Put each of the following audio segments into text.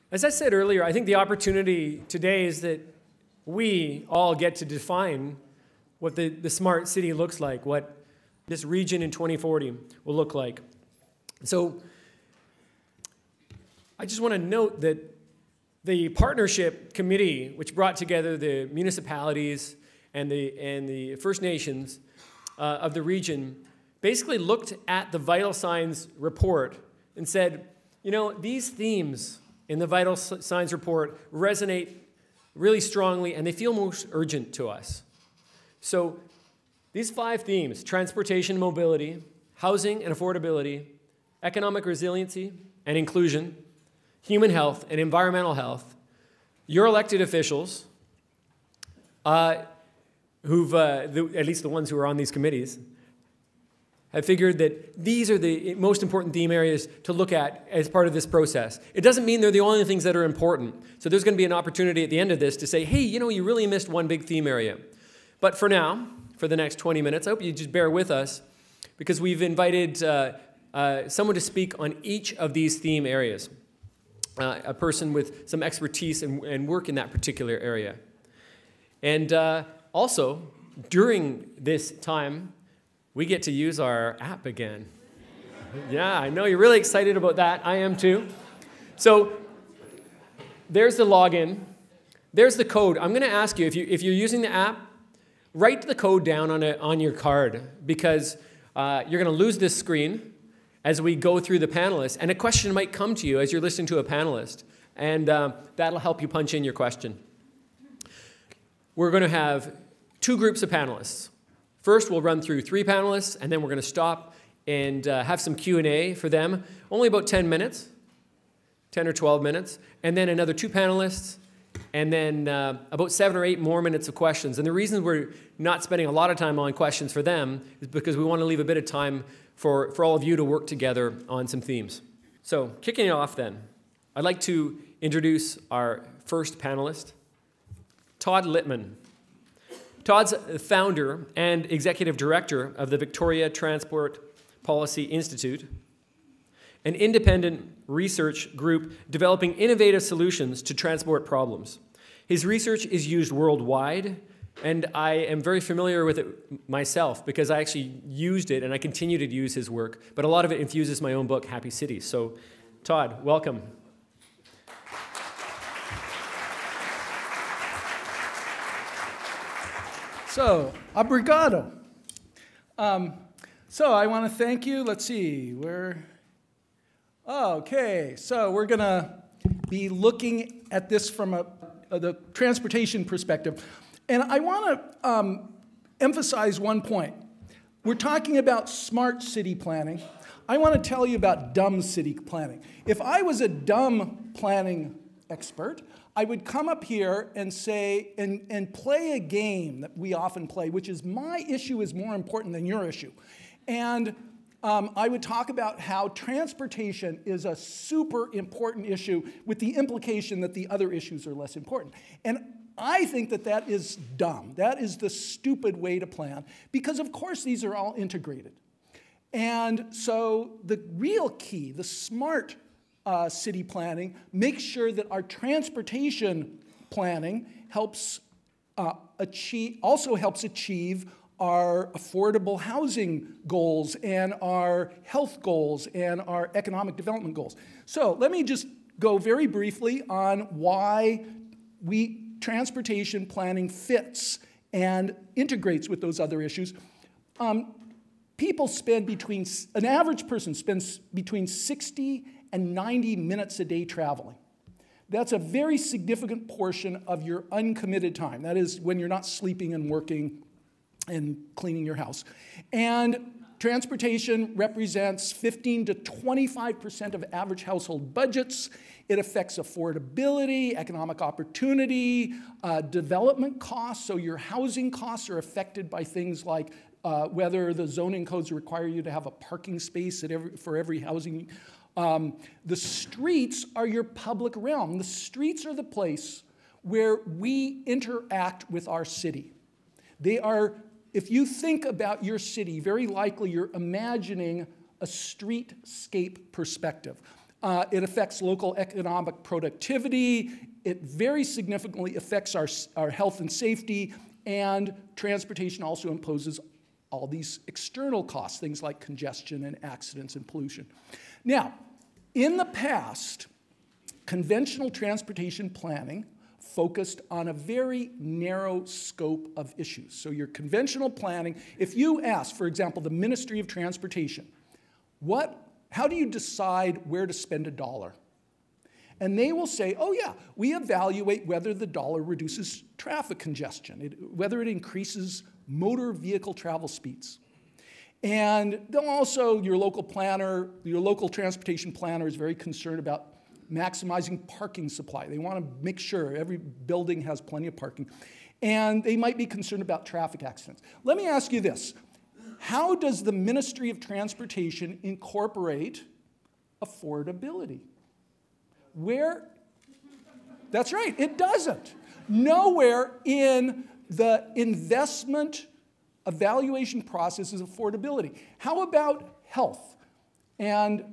As I said earlier, I think the opportunity today is that we all get to define what the smart city looks like, what this region in 2040 will look like. So I just want to note that the partnership committee, which brought together the municipalities and the First Nations of the region, basically looked at the vital signs report and said, you know, these themes in the vital signs report resonate really strongly and they feel most urgent to us. So these 5 themes: transportation, mobility, housing and affordability, economic resiliency and inclusion, human health and environmental health, your elected officials, at least the ones who are on these committees, have figured that these are the most important theme areas to look at as part of this process. It doesn't mean they're the only things that are important. So there's going to be an opportunity at the end of this to say, hey, you know, you really missed one big theme area. But for now, for the next 20 minutes, I hope you just bear with us, because we've invited someone to speak on each of these theme areas, a person with some expertise and work in that particular area. And also, during this time, we get to use our app again. Yeah, I know you're really excited about that. I am too. So there's the login. There's the code. I'm going to ask you, if you're using the app, write the code down on your card, because you're going to lose this screen as we go through the panelists, and a question might come to you as you're listening to a panelist, and that'll help you punch in your question. We're going to have 2 groups of panelists. First, we'll run through 3 panelists, and then we're going to stop and have some Q&A for them. Only about 10 minutes, 10 or 12 minutes, and then another 2 panelists, and then about 7 or 8 more minutes of questions. And the reason we're not spending a lot of time on questions for them is because we want to leave a bit of time for all of you to work together on some themes. So, kicking it off then, I'd like to introduce our first panelist, Todd Littman. Todd's the founder and executive director of the Victoria Transport Policy Institute, an independent research group developing innovative solutions to transport problems. His research is used worldwide, and I am very familiar with it myself because I actually used it and I continue to use his work, but a lot of it infuses my own book, Happy Cities. So, Todd, welcome. So, obrigado. So I want to thank you. Let's see, okay, so we're going to be looking at this from the transportation perspective. And I want to emphasize one point. We're talking about smart city planning. I want to tell you about dumb city planning. If I was a dumb planning expert, I would come up here and say, and play a game that we often play, which is my issue is more important than your issue. And I would talk about how transportation is a super important issue with the implication that the other issues are less important. And I think that that is dumb. That is the stupid way to plan, because of course these are all integrated. And so the real key, the smart city planning, makes sure that our transportation planning helps also helps achieve our affordable housing goals and our health goals and our economic development goals. So let me just go very briefly on why transportation planning fits and integrates with those other issues. People spend an average person spends between 60 and 90 minutes a day traveling. That's a very significant portion of your uncommitted time. That is when you're not sleeping and working and cleaning your house. And transportation represents 15 to 25% of average household budgets. It affects affordability, economic opportunity, development costs. So your housing costs are affected by things like whether the zoning codes require you to have a parking space for every housing. The streets are your public realm. The streets are the place where we interact with our city. They are, if you think about your city, very likely you're imagining a streetscape perspective. It affects local economic productivity. It very significantly affects our health and safety. And transportation also imposes all these external costs, things like congestion and accidents and pollution. Now, in the past, conventional transportation planning focused on a very narrow scope of issues. So your conventional planning, if you ask, for example, the Ministry of Transportation, how do you decide where to spend $1? And they will say, oh yeah, we evaluate whether the dollar reduces traffic congestion, whether it increases motor vehicle travel speeds. And they'll also, your local transportation planner is very concerned about maximizing parking supply. They want to make sure every building has plenty of parking. And they might be concerned about traffic accidents. Let me ask you this. How does the Ministry of Transportation incorporate affordability? That's right, it doesn't. Nowhere in the investment evaluation process is affordability. How about health and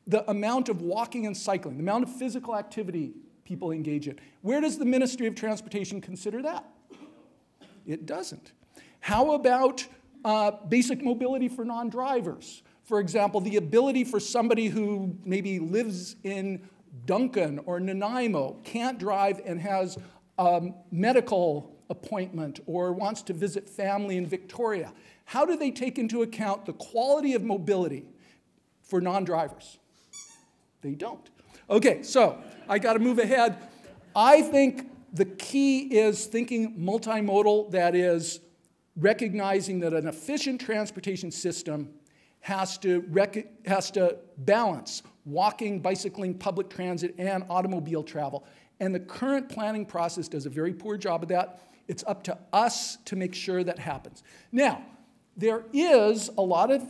the amount of walking and cycling, the amount of physical activity people engage in? Where does the Ministry of Transportation consider that? It doesn't. How about basic mobility for non-drivers? For example, the ability for somebody who maybe lives in Duncan or Nanaimo, can't drive and has a medical appointment or wants to visit family in Victoria. How do they take into account the quality of mobility for non-drivers? They don't. Okay, so I got to move ahead. I think the key is thinking multimodal, that is recognizing that an efficient transportation system has to balance walking, bicycling, public transit, and automobile travel. And the current planning process does a very poor job of that. It's up to us to make sure that happens. Now, there is a lot of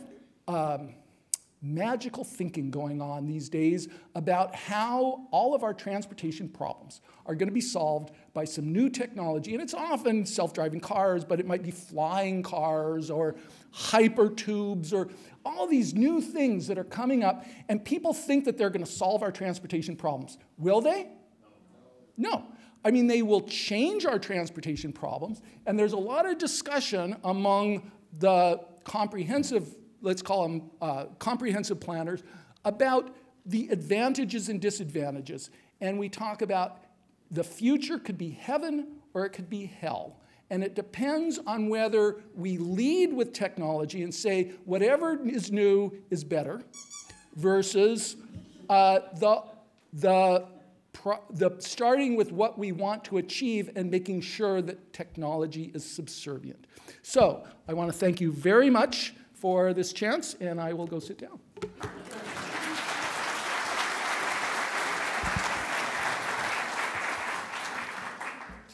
magical thinking going on these days about how all of our transportation problems are going to be solved by some new technology. And it's often self-driving cars, but it might be flying cars or hypertubes or all these new things that are coming up. And people think that they're going to solve our transportation problems. Will they? No. I mean, they will change our transportation problems. And there's a lot of discussion among the comprehensive, let's call them comprehensive planners, about the advantages and disadvantages. And we talk about the future could be heaven or it could be hell. And it depends on whether we lead with technology and say whatever is new is better versus starting with what we want to achieve and making sure that technology is subservient. So I want to thank you very much for this chance, and I will go sit down.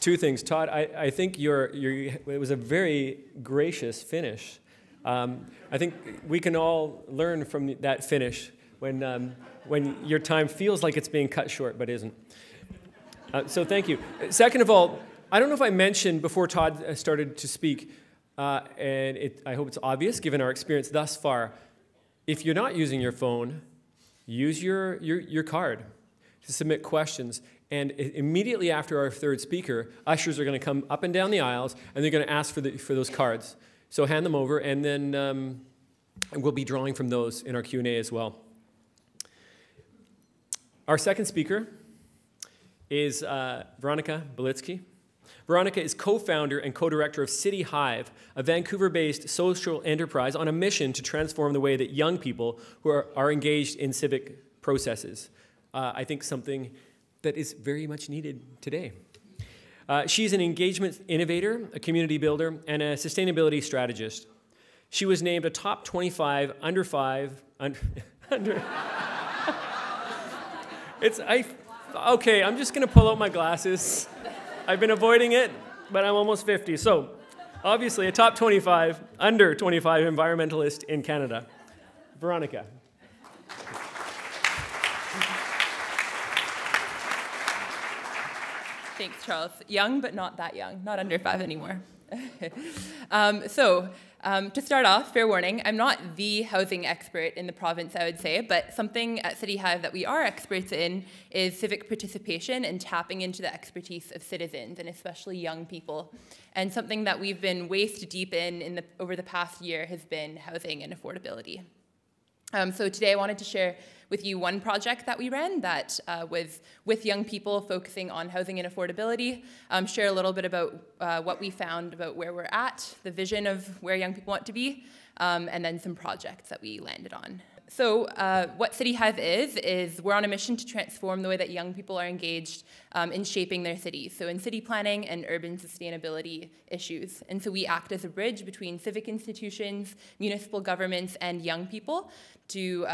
Two things, Todd. I think it was a very gracious finish. I think we can all learn from that finish when your time feels like it's being cut short but isn't. So thank you. Second of all, I don't know if I mentioned before Todd started to speak, and I hope it's obvious given our experience thus far, if you're not using your phone, use your card to submit questions. And immediately after our third speaker, ushers are going to come up and down the aisles, and they're going to ask for those cards. So hand them over, and then we'll be drawing from those in our Q&A as well. Our second speaker is Veronica Belitsky. Veronica is co-founder and co-director of City Hive, a Vancouver-based social enterprise on a mission to transform the way that young people who are engaged in civic processes. I think something that is very much needed today. She's an engagement innovator, a community builder, and a sustainability strategist. She was named a top 25 under. Okay, I'm just gonna pull out my glasses. I've been avoiding it, but I'm almost 50. So, obviously a top 25, under 25 environmentalist in Canada. Veronica. Thanks, Charles. Young, but not that young. Not under 5 anymore. To start off, fair warning, I'm not the housing expert in the province, I would say, but something at City Hive that we are experts in is civic participation and tapping into the expertise of citizens, and especially young people. And something that we've been waist deep in over the past year has been housing and affordability. So today I wanted to share with you one project that we ran that was with young people focusing on housing and affordability, share a little bit about what we found about where we're at, the vision of where young people want to be, and then some projects that we landed on. So what City Hive is we're on a mission to transform the way that young people are engaged in shaping their cities, so in city planning and urban sustainability issues. And so we act as a bridge between civic institutions, municipal governments, and young people to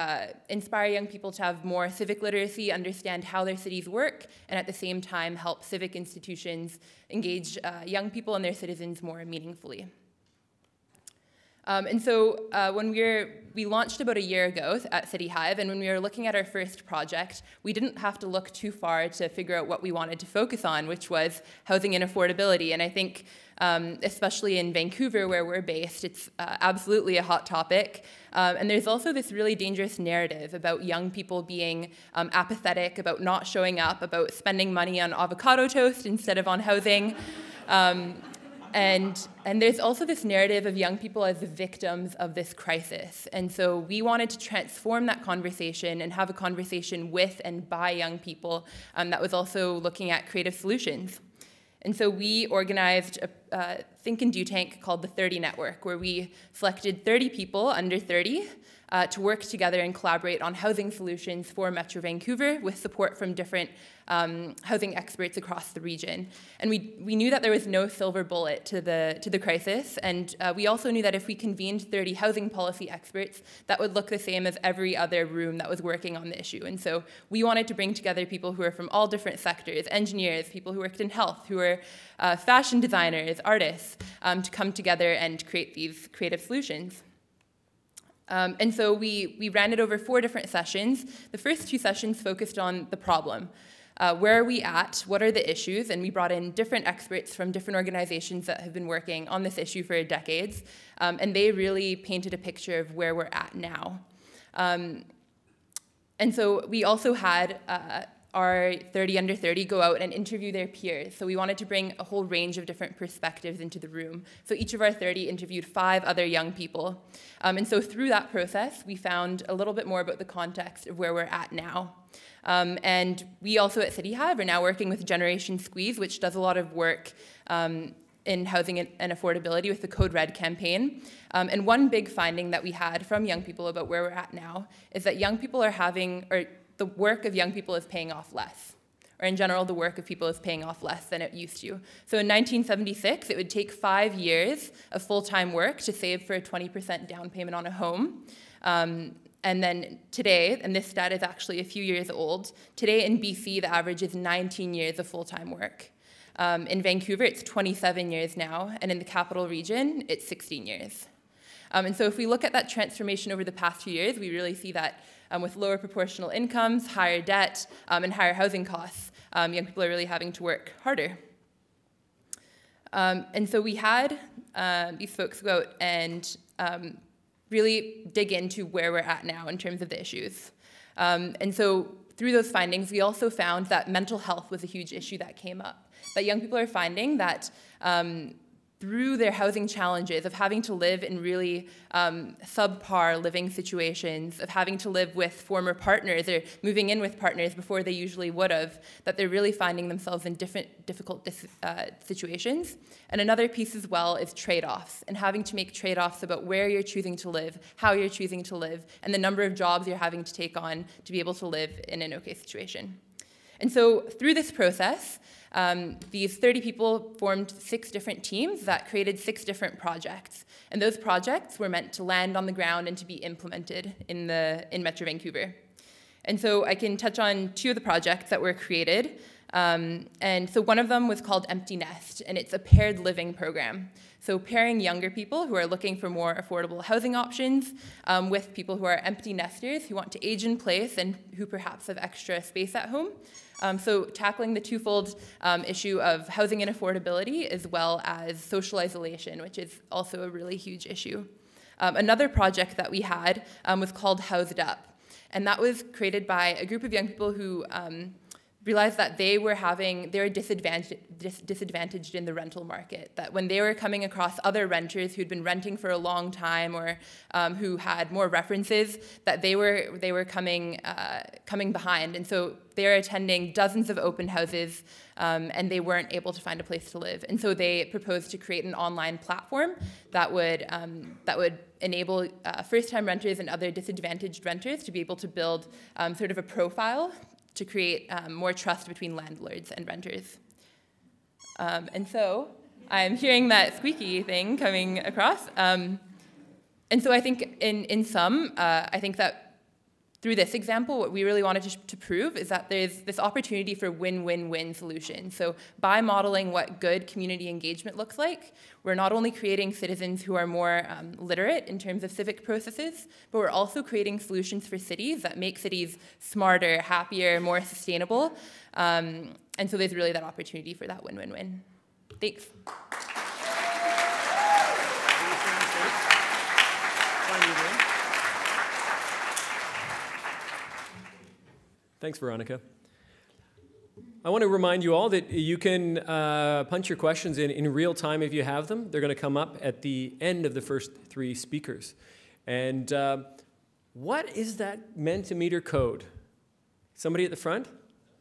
inspire young people to have more civic literacy, understand how their cities work, and at the same time help civic institutions engage young people and their citizens more meaningfully. And so when we launched about a year ago at City Hive, and when we were looking at our first project, we didn't have to look too far to figure out what we wanted to focus on, which was housing and affordability. And I think, especially in Vancouver, where we're based, it's absolutely a hot topic. And there's also this really dangerous narrative about young people being apathetic, about not showing up, about spending money on avocado toast instead of on housing. And there's also this narrative of young people as the victims of this crisis. And so we wanted to transform that conversation and have a conversation with and by young people that was also looking at creative solutions. And so we organized a think and do tank called the 30 Network, where we selected 30 people under 30 to work together and collaborate on housing solutions for Metro Vancouver with support from different housing experts across the region. And we knew that there was no silver bullet to the crisis, and we also knew that if we convened 30 housing policy experts, that would look the same as every other room that was working on the issue. And so we wanted to bring together people who are from all different sectors, engineers, people who worked in health, who are fashion designers, artists, to come together and create these creative solutions. And so we ran it over 4 different sessions. The first 2 sessions focused on the problem. Where are we at? What are the issues? And we brought in different experts from different organizations that have been working on this issue for decades. And they really painted a picture of where we're at now. And so we also had our 30 under 30 go out and interview their peers. So we wanted to bring a whole range of different perspectives into the room. So each of our 30 interviewed 5 other young people. And so through that process, we found a little bit more about the context of where we're at now. And we also at City Hive are now working with Generation Squeeze, which does a lot of work in housing and affordability with the Code Red campaign. And one big finding that we had from young people about where we're at now is that young people are having, or the work of young people is paying off less. Or in general, the work of people is paying off less than it used to. So in 1976, it would take 5 years of full-time work to save for a 20% down payment on a home. And then today, and this stat is actually a few years old, today in BC, the average is 19 years of full-time work. In Vancouver, it's 27 years now, and in the capital region, it's 16 years. And so if we look at that transformation over the past few years, we really see that with lower proportional incomes, higher debt, and higher housing costs, young people are really having to work harder. And so we had these folks go out and really dig into where we're at now in terms of the issues. And so through those findings, we also found that mental health was a huge issue that came up. That young people are finding that through their housing challenges of having to live in really subpar living situations, of having to live with former partners or moving in with partners before they usually would have, that they're really finding themselves in difficult situations. And another piece as well is trade-offs, and having to make trade-offs about where you're choosing to live, how you're choosing to live, and the number of jobs you're having to take on to be able to live in an okay situation. And so through this process, these 30 people formed 6 different teams that created 6 different projects. And those projects were meant to land on the ground and to be implemented in Metro Vancouver. And so I can touch on 2 of the projects that were created. And so one of them was called Empty Nest, and it's a paired living program. So pairing younger people who are looking for more affordable housing options with people who are empty nesters who want to age in place and who perhaps have extra space at home. So tackling the twofold issue of housing inaffordability as well as social isolation, which is also a really huge issue. Another project that we had was called Housed Up, and that was created by a group of young people who realized that they were disadvantaged in the rental market, that when they were coming across other renters who'd been renting for a long time or who had more references, that they were coming behind. And so they were attending dozens of open houses and they weren't able to find a place to live. And so they proposed to create an online platform that would enable first-time renters and other disadvantaged renters to be able to build sort of a profile to create more trust between landlords and renters. And so I'm hearing that squeaky thing coming across. And so I think in sum, I think that through this example, what we really wanted to prove is that there's this opportunity for win-win-win solutions. So by modeling what good community engagement looks like, we're not only creating citizens who are more literate in terms of civic processes, but we're also creating solutions for cities that make cities smarter, happier, more sustainable. And so there's really that opportunity for that win-win-win. Thanks. Thanks, Veronica. I want to remind you all that you can punch your questions in real time if you have them. They're going to come up at the end of the first three speakers. And what is that Mentimeter code? Somebody at the front?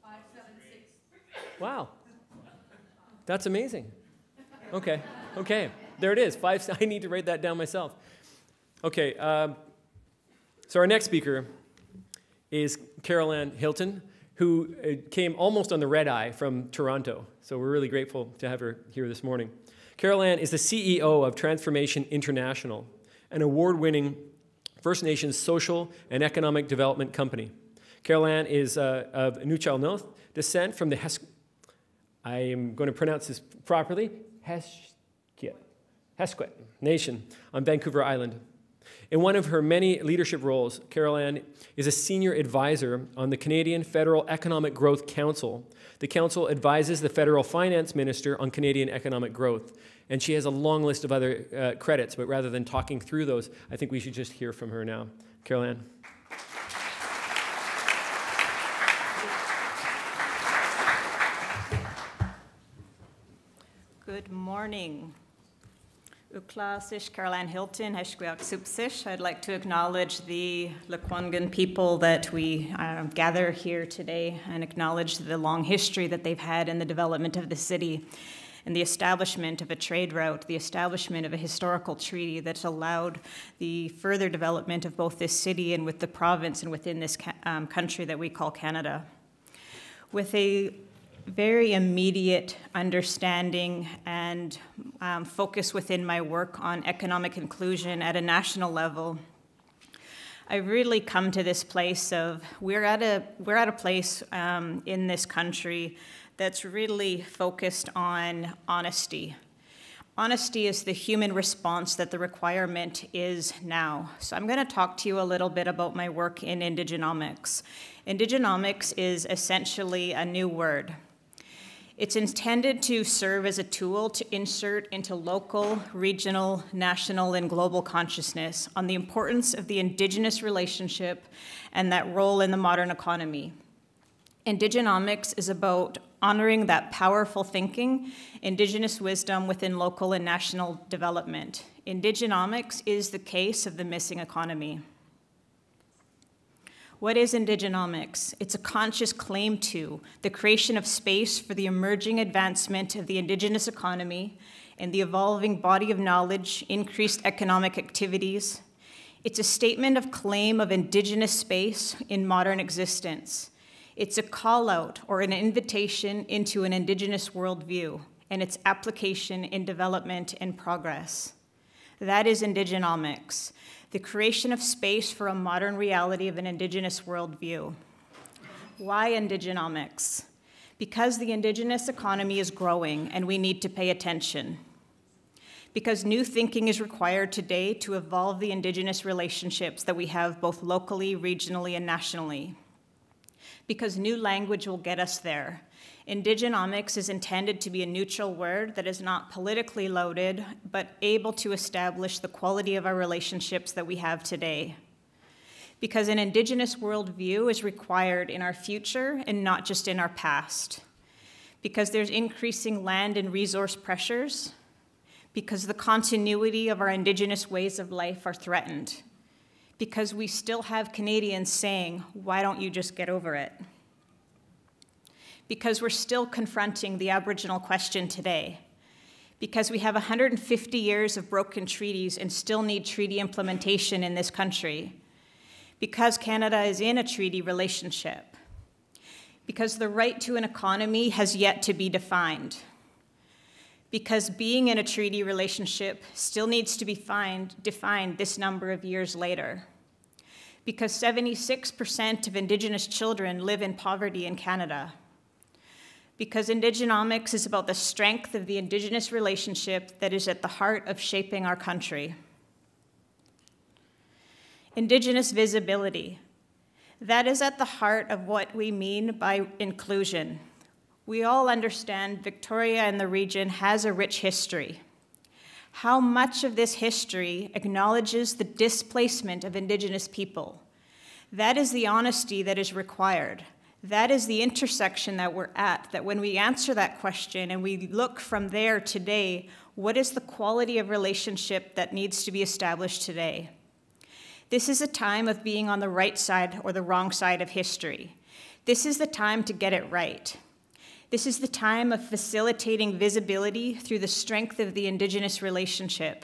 576. Wow. That's amazing. Okay. There it is. I need to write that down myself. Okay. So our next speaker is Carol Ann Hilton, who came almost on the red eye from Toronto. So we're really grateful to have her here this morning. Carol Ann is the CEO of Transformation International, an award-winning First Nations social and economic development company. Carol Ann is of Inuktitut descent from the I am going to pronounce this properly, Hesquet Nation on Vancouver Island. In one of her many leadership roles, Carol Ann is a senior advisor on the Canadian Federal Economic Growth Council. The council advises the federal finance minister on Canadian economic growth. And she has a long list of other credits, but rather than talking through those, I think we should just hear from her now. Carol Ann. Good morning. Uklasish, Carol Ann Hilton, Heshkwiak Supsish. I'd like to acknowledge the Lekwungen people that we gather here today and acknowledge the long history that they've had in the development of the city and the establishment of a trade route, the establishment of a historical treaty that's allowed the further development of both this city and with the province and within this country that we call Canada. With a very immediate understanding and focus within my work on economic inclusion at a national level, I really come to this place of we're at a place in this country that's really focused on honesty. Honesty is the human response that the requirement is now. So I'm going to talk to you a little bit about my work in indigenomics. Indigenomics is essentially a new word. It's intended to serve as a tool to insert into local, regional, national, and global consciousness on the importance of the Indigenous relationship and that role in the modern economy. Indigenomics is about honoring that powerful thinking, Indigenous wisdom within local and national development. Indigenomics is the case of the missing economy. What is indigenomics? It's a conscious claim to the creation of space for the emerging advancement of the Indigenous economy and the evolving body of knowledge, increased economic activities. It's a statement of claim of Indigenous space in modern existence. It's a call out or an invitation into an Indigenous worldview and its application in development and progress. That is indigenomics. The creation of space for a modern reality of an Indigenous worldview. Why indigenomics? Because the Indigenous economy is growing and we need to pay attention. Because new thinking is required today to evolve the Indigenous relationships that we have both locally, regionally, and nationally. Because new language will get us there. Indigenomics is intended to be a neutral word that is not politically loaded, but able to establish the quality of our relationships that we have today. Because an Indigenous worldview is required in our future and not just in our past. Because there's increasing land and resource pressures. Because the continuity of our Indigenous ways of life are threatened. Because we still have Canadians saying, "Why don't you just get over it?" Because we're still confronting the Aboriginal question today. Because we have 150 years of broken treaties and still need treaty implementation in this country. Because Canada is in a treaty relationship. Because the right to an economy has yet to be defined. Because being in a treaty relationship still needs to be defined this number of years later. Because 76% of Indigenous children live in poverty in Canada. Because Indigenomics is about the strength of the Indigenous relationship that is at the heart of shaping our country. Indigenous visibility. That is at the heart of what we mean by inclusion. We all understand Victoria and the region has a rich history. How much of this history acknowledges the displacement of Indigenous people? That is the honesty that is required. That is the intersection that we're at, that when we answer that question and we look from there today, what is the quality of relationship that needs to be established today? This is a time of being on the right side or the wrong side of history. This is the time to get it right. This is the time of facilitating visibility through the strength of the Indigenous relationship.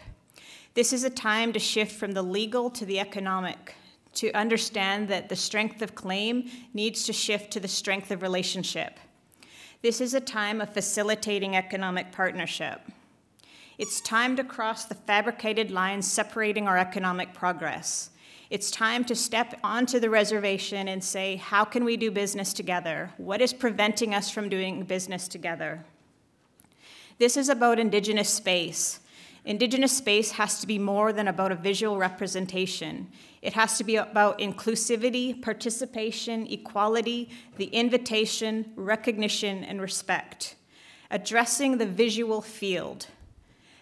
This is a time to shift from the legal to the economic, to understand that the strength of claim needs to shift to the strength of relationship. This is a time of facilitating economic partnership. It's time to cross the fabricated lines separating our economic progress. It's time to step onto the reservation and say, how can we do business together? What is preventing us from doing business together? This is about Indigenous space. Indigenous space has to be more than about a visual representation. It has to be about inclusivity, participation, equality, the invitation, recognition, and respect. Addressing the visual field.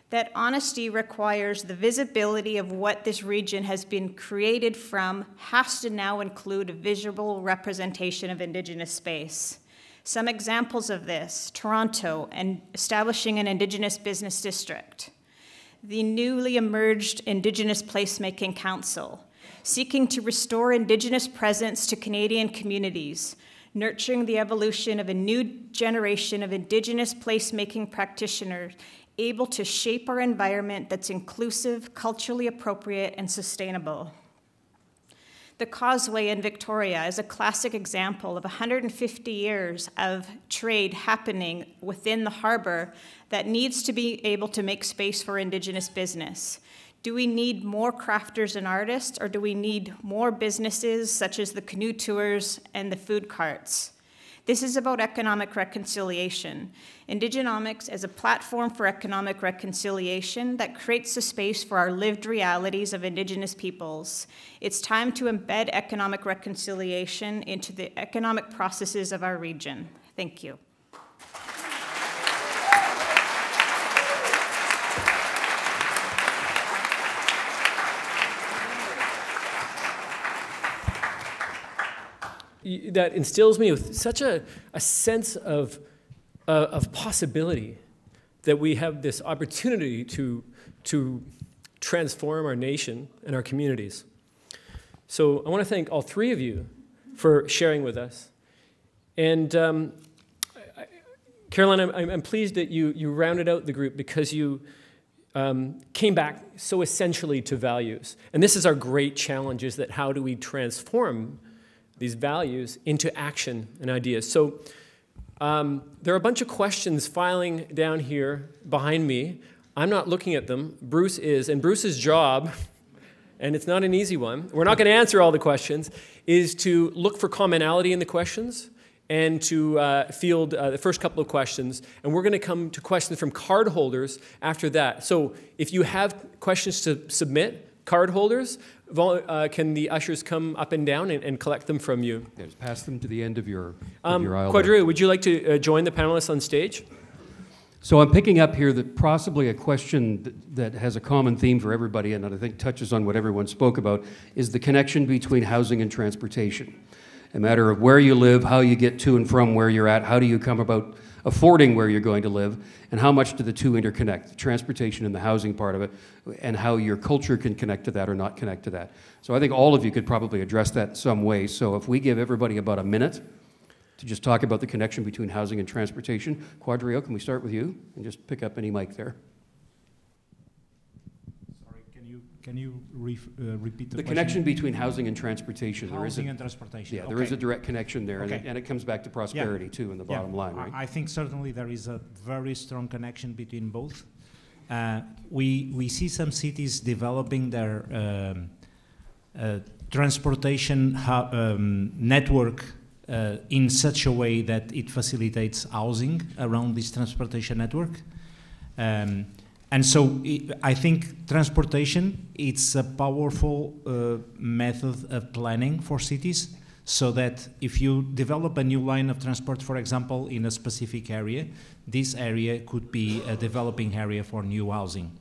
That honesty requires the visibility of what this region has been created from has to now include a visual representation of Indigenous space. Some examples of this, Toronto and establishing an Indigenous business district. The newly emerged Indigenous Placemaking Council, seeking to restore Indigenous presence to Canadian communities, nurturing the evolution of a new generation of Indigenous placemaking practitioners able to shape our environment that's inclusive, culturally appropriate, and sustainable. The Causeway in Victoria is a classic example of 150 years of trade happening within the harbor that needs to be able to make space for Indigenous business. Do we need more crafters and artists, or do we need more businesses such as the canoe tours and the food carts? This is about economic reconciliation. Indigenomics as a platform for economic reconciliation that creates a space for our lived realities of Indigenous peoples. It's time to embed economic reconciliation into the economic processes of our region. Thank you. That instills me with such a sense of possibility that we have this opportunity to transform our nation and our communities. So I want to thank all three of you for sharing with us. And Caroline, I'm pleased that you rounded out the group because you came back so essentially to values. And this is our great challenge, is that how do we transform these values into action and ideas. So there are a bunch of questions filing down here behind me. I'm not looking at them. Bruce is, and Bruce's job, and it's not an easy one, we're not going to answer all the questions, is to look for commonality in the questions and to field the first couple of questions. And we're going to come to questions from card holders after that. So if you have questions to submit, card holders, can the ushers come up and down and collect them from you? Yeah, just pass them to the end of your aisle. Quadrio, would you like to join the panelists on stage? So I'm picking up here that possibly a question that has a common theme for everybody, and that I think touches on what everyone spoke about, is the connection between housing and transportation. A matter of where you live, how you get to and from where you're at, how do you come about affording where you're going to live, and how much do the two interconnect, the transportation and the housing part of it, and how your culture can connect to that or not connect to that. So I think all of you could probably address that in some way. So if we give everybody about a minute to just talk about the connection between housing and transportation. Quadrio, can we start with you? And just pick up any mic there. Sorry, can you repeat the question? The connection between housing and transportation. Housing and transportation. Yeah, there is a direct connection there, Okay. and it comes back to prosperity too in the bottom line, right? I think certainly there is a very strong connection between both. We see some cities developing their transportation network in such a way that it facilitates housing around this transportation network. And so I think transportation, it's a powerful method of planning for cities, so that if you develop a new line of transport, for example, in a specific area, this area could be a developing area for new housing.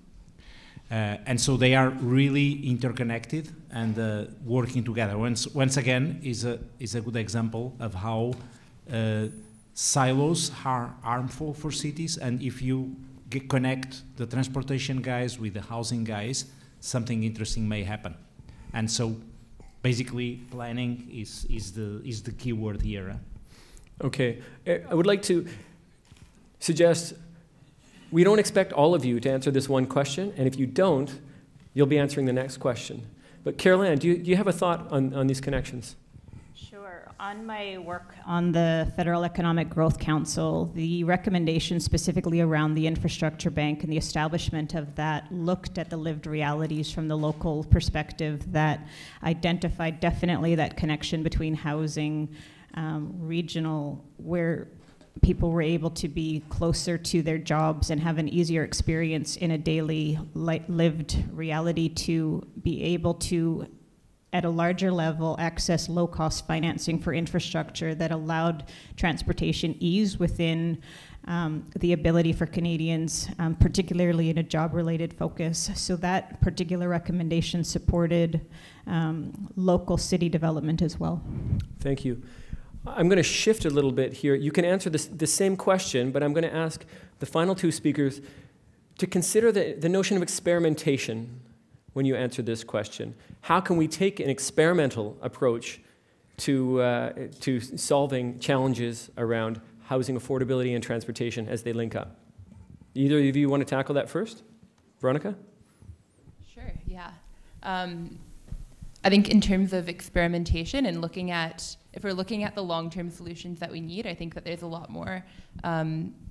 And so they are really interconnected and working together. Once again, is a good example of how silos are harmful for cities, and if you connect the transportation guys with the housing guys, something interesting may happen. And so basically planning is the key word here. Okay, I would like to suggest we don't expect all of you to answer this one question, and if you don't, you'll be answering the next question. But Caroline, do you have a thought on these connections? Sure. On my work on the Federal Economic Growth Council, the recommendations specifically around the infrastructure bank and the establishment of that looked at the lived realities from the local perspective that identified definitely that connection between housing, regional, where people were able to be closer to their jobs and have an easier experience in a daily lived reality, to be able to, at a larger level, access low-cost financing for infrastructure that allowed transportation ease within the ability for Canadians, particularly in a job-related focus. So that particular recommendation supported local city development as well. Thank you. I'm going to shift a little bit here. You can answer the same question, but I'm going to ask the final two speakers to consider the notion of experimentation when you answer this question. How can we take an experimental approach to solving challenges around housing affordability and transportation as they link up? Either of you want to tackle that first? Veronica? Sure, yeah. I think in terms of experimentation and looking at, if we're looking at the long-term solutions that we need, I think that there's a lot more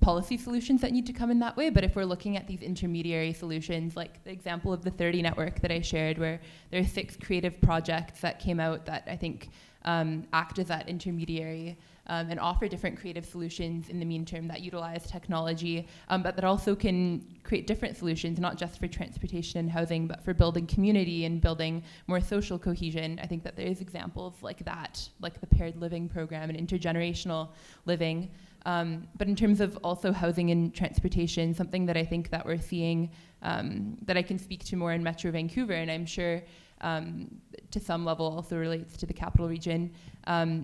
policy solutions that need to come in that way. But if we're looking at these intermediary solutions, like the example of the 30 network that I shared, where there are 6 creative projects that came out that I think act as that intermediary and offer different creative solutions in the mean term that utilize technology, but that also can create different solutions, not just for transportation and housing, but for building community and building more social cohesion. I think that there's examples like that, like the paired living program and intergenerational living. But in terms of also housing and transportation, something that I think that we're seeing that I can speak to more in Metro Vancouver, and I'm sure to some level also relates to the capital region,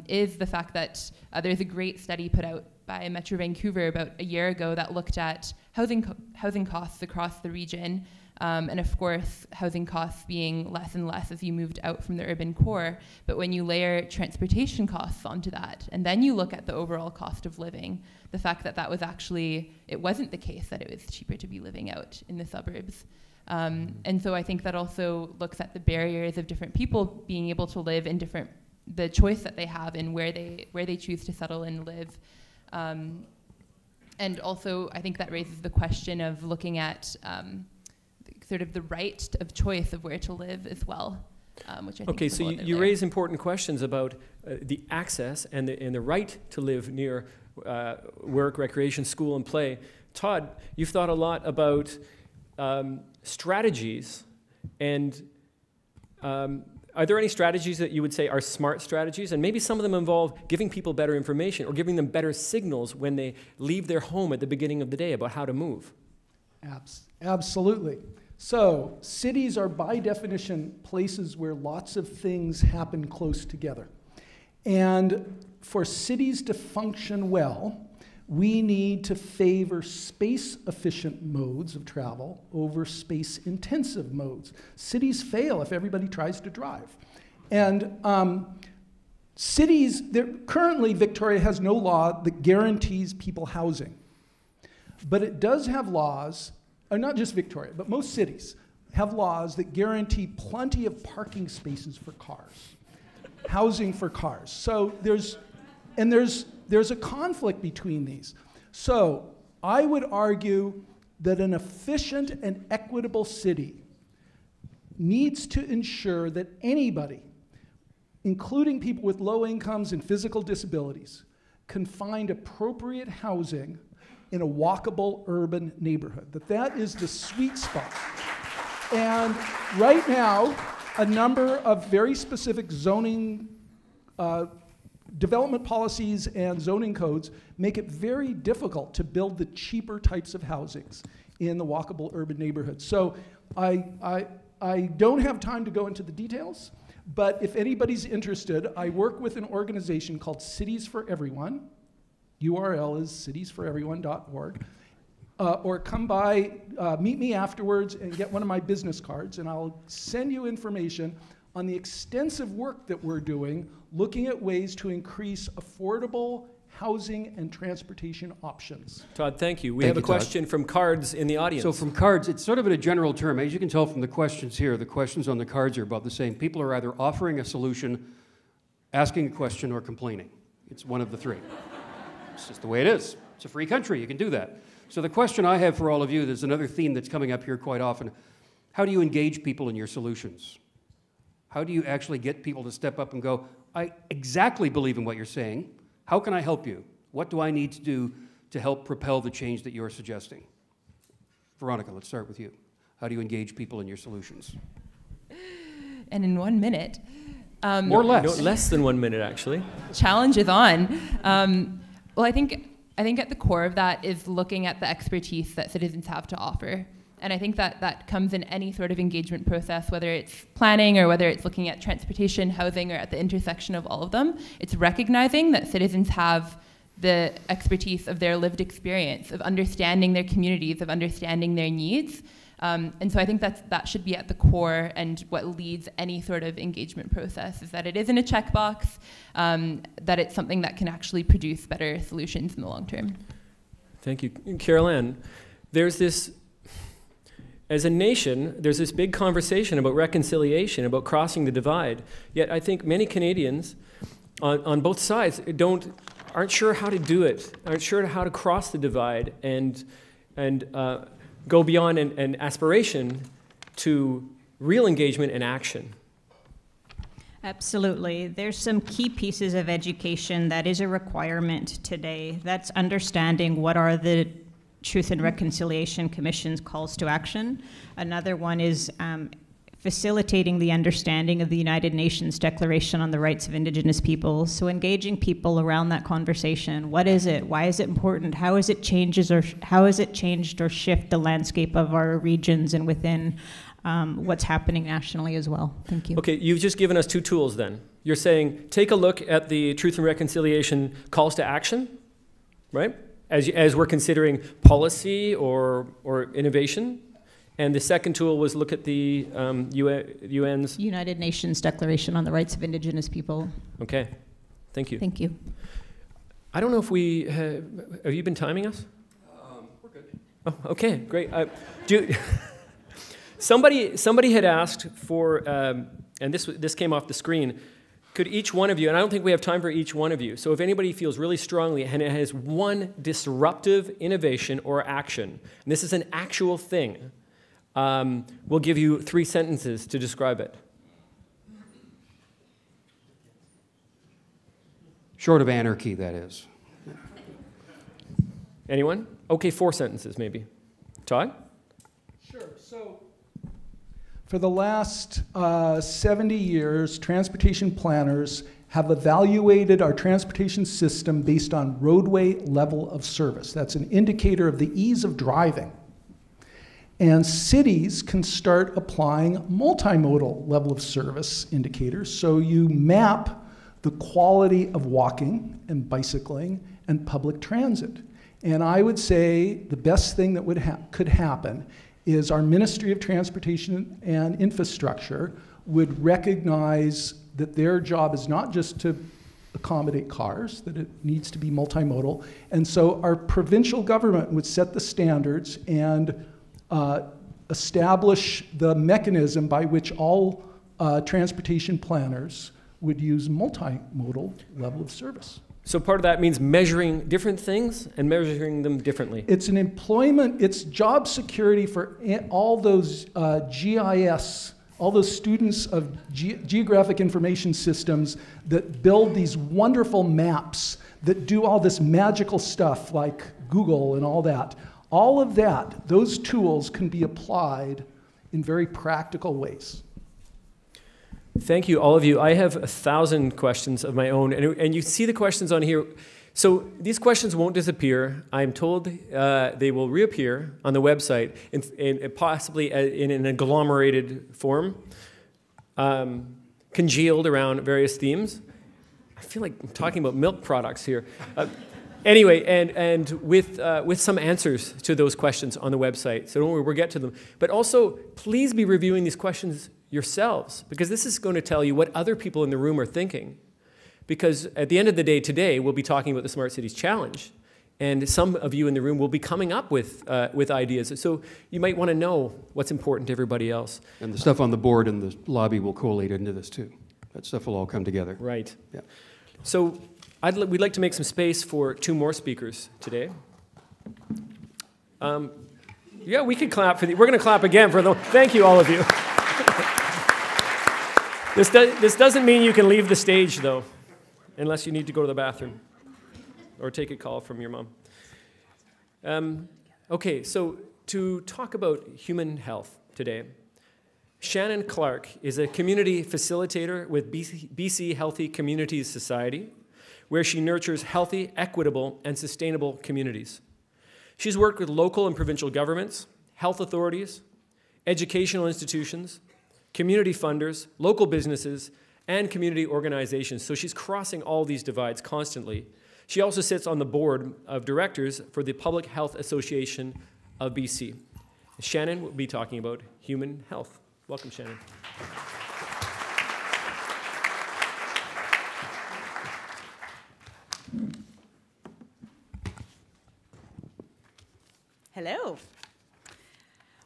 is the fact that there's a great study put out by Metro Vancouver about a year ago that looked at housing costs across the region, and of course housing costs being less and less as you moved out from the urban core. But when you layer transportation costs onto that, and then you look at the overall cost of living, the fact that that was actually, it wasn't the case that it was cheaper to be living out in the suburbs. And so I think that also looks at the barriers of different people being able to live in different, the choice that they have in where they choose to settle and live. And also I think that raises the question of looking at sort of the right of choice of where to live as well. which I think okay, is a so little bit you there. raise important questions about the access and the right to live near work, recreation, school, and play. Todd, you've thought a lot about strategies, and are there any strategies that you would say are smart strategies? And maybe some of them involve giving people better information or giving them better signals when they leave their home at the beginning of the day about how to move. Absolutely. So cities are by definition places where lots of things happen close together. And for cities to function well, we need to favor space-efficient modes of travel over space-intensive modes. Cities fail if everybody tries to drive. And cities, currently Victoria has no law that guarantees people housing. But it does have laws, not just Victoria, but most cities have laws that guarantee plenty of parking spaces for cars, housing for cars. So there's a conflict between these. So I would argue that an efficient and equitable city needs to ensure that anybody, including people with low incomes and physical disabilities, can find appropriate housing in a walkable urban neighborhood, that is the sweet spot. And right now, a number of very specific zoning development policies and zoning codes make it very difficult to build the cheaper types of housings in the walkable urban neighborhoods. So I don't have time to go into the details, but if anybody's interested, I work with an organization called Cities for Everyone. URL is citiesforeveryone.org. Or come by, meet me afterwards and get one of my business cards, and I'll send you information on the extensive work that we're doing looking at ways to increase affordable housing and transportation options. Todd, thank you. We have a question from cards in the audience. So from cards, it's sort of in a general term. As you can tell from the questions here, the questions on the cards are about the same. People are either offering a solution, asking a question, or complaining. It's one of the three. It's just the way it is. It's a free country. You can do that. So the question I have for all of you, there's another theme that's coming up here quite often. How do you engage people in your solutions? How do you actually get people to step up and go, I exactly believe in what you're saying. How can I help you? What do I need to do to help propel the change that you're suggesting? Veronica, let's start with you. How do you engage people in your solutions? And in 1 minute. Or less. No, less than 1 minute, actually. Challenge is on. Well, I think at the core of that is looking at the expertise that citizens have to offer. And I think that comes in any sort of engagement process, whether it's planning or whether it's looking at transportation, housing, or at the intersection of all of them. It's recognizing that citizens have the expertise of their lived experience, of understanding their communities, of understanding their needs. And so I think that should be at the core, and what leads any sort of engagement process is that it isn't a checkbox, that it's something that can actually produce better solutions in the long term. Thank you. Carol Ann, as a nation, there's this big conversation about reconciliation, about crossing the divide. Yet I think many Canadians on both sides aren't sure how to do it, aren't sure how to cross the divide and go beyond an aspiration to real engagement and action. Absolutely. There's some key pieces of education that is a requirement today. That's understanding what are the Truth and Reconciliation Commission's calls to action. Another one is facilitating the understanding of the United Nations Declaration on the Rights of Indigenous Peoples. So engaging people around that conversation. What is it? Why is it important? How has it changed or shift the landscape of our regions and within what's happening nationally as well? Thank you. Okay, you've just given us two tools then. You're saying take a look at the Truth and Reconciliation calls to action, right? As we're considering policy or innovation. And the second tool was look at the UN's... United Nations Declaration on the Rights of Indigenous People. Okay, thank you. Thank you. I don't know if we... have you been timing us? We're good. Oh, okay, great. Somebody had asked for, and this came off the screen, could each one of you, and I don't think we have time for each one of you, so if anybody feels really strongly and it has one disruptive innovation or action, and this is an actual thing, we'll give you 3 sentences to describe it. Short of anarchy, that is. Anyone? Okay, 4 sentences maybe. Todd? Sure. So for the last 70 years, transportation planners have evaluated our transportation system based on roadway level of service. That's an indicator of the ease of driving. And cities can start applying multimodal level of service indicators. So you map the quality of walking and bicycling and public transit. And I would say the best thing that could happen is our Ministry of Transportation and Infrastructure would recognize that their job is not just to accommodate cars, that it needs to be multimodal. And so our provincial government would set the standards and establish the mechanism by which all transportation planners would use multimodal level of service. So part of that means measuring different things and measuring them differently. It's an employment, it's job security for all those GIS, all those students of geographic information systems that build these wonderful maps that do all this magical stuff like Google and all that. All of that, those tools can be applied in very practical ways. Thank you, all of you. I have 1,000 questions of my own, and you see the questions on here. So these questions won't disappear. I'm told they will reappear on the website, in possibly in an agglomerated form, congealed around various themes. I feel like I'm talking about milk products here. Anyway, and with some answers to those questions on the website. So don't worry, we'll get to them. But also, please be reviewing these questions yourselves, because this is going to tell you what other people in the room are thinking. Because at the end of the day today, we'll be talking about the Smart Cities Challenge, and some of you in the room will be coming up with ideas. So you might want to know what's important to everybody else. And the stuff on the board and the lobby will collate into this too. That stuff will all come together. Right. Yeah. So we'd like to make some space for 2 more speakers today. Yeah, we could clap for we're going to clap again for them. Thank you, all of you. This doesn't mean you can leave the stage, though, unless you need to go to the bathroom or take a call from your mom. Okay, so to talk about human health today, Shannon Clark is a community facilitator with BC Healthy Communities Society, where she nurtures healthy, equitable, and sustainable communities. She's worked with local and provincial governments, health authorities, educational institutions, community funders, local businesses, and community organizations. So she's crossing all these divides constantly. She also sits on the board of directors for the Public Health Association of BC. Shannon will be talking about human health. Welcome, Shannon. Hello.